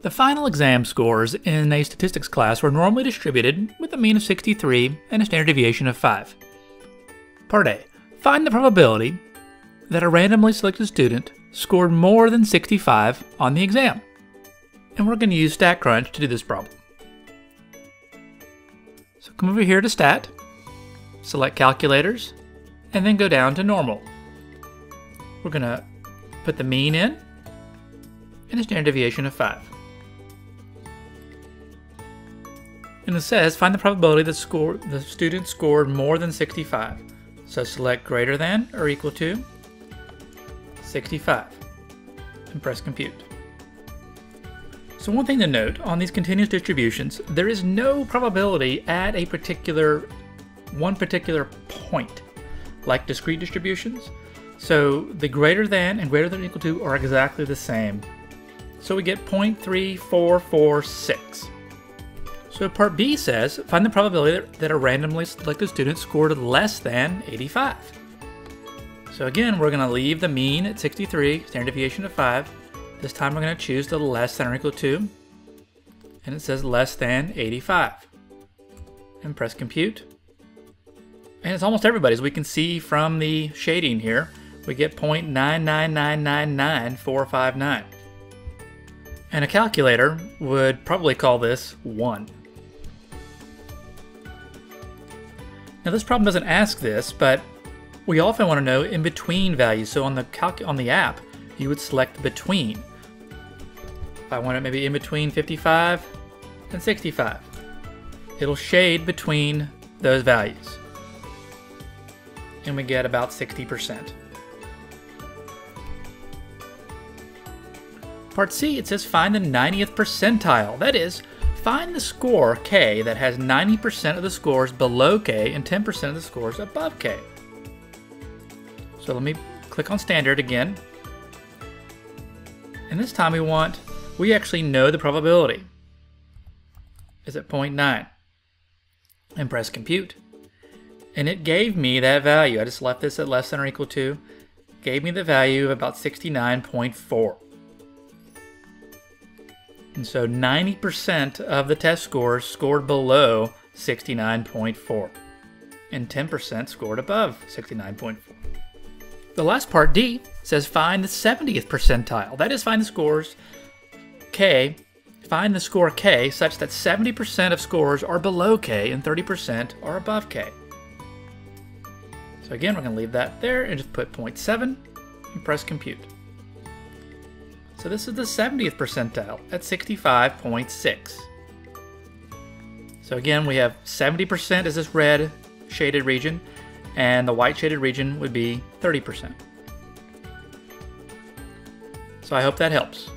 The final exam scores in a statistics class were normally distributed with a mean of 63 and a standard deviation of 5. Part A. Find the probability that a randomly selected student scored more than 65 on the exam. And we're going to use StatCrunch to do this problem. So come over here to Stat, select Calculators, and then go down to Normal. We're going to put the mean in and a standard deviation of 5. And it says, find the probability that the student scored more than 65. So select greater than or equal to 65 and press compute. So one thing to note on these continuous distributions, there is no probability at one particular point, like discrete distributions. So the greater than and greater than or equal to are exactly the same. So we get 0.3446. So part B says, find the probability that a randomly selected student scored less than 85. So again, we're going to leave the mean at 63, standard deviation of 5. This time we're going to choose the less than or equal to, and it says less than 85. And press compute. And it's almost everybody's. We can see from the shading here, we get 0.999999459. And a calculator would probably call this 1. Now this problem doesn't ask this, but we often want to know in between values. So on the app, you would select between. If I want it maybe in between 55 and 65, it'll shade between those values. And we get about 60%. Part C, it says find the 90th percentile. That is, find the score K that has 90% of the scores below K and 10% of the scores above K. So let me click on standard again. And this time we actually know the probability is at 0.9. And press compute. And it gave me that value. I just left this at less than or equal to. Gave me the value of about 69.4. And so 90% of the test scores scored below 69.4. And 10% scored above 69.4. The last part, D, says find the 70th percentile. That is, find the scores K. Find the score K such that 70% of scores are below K and 30% are above K. So again, we're going to leave that there and just put 0.7 and press compute. So this is the 70th percentile at 65.6. So again, we have 70% is this red shaded region, and the white shaded region would be 30%. So I hope that helps.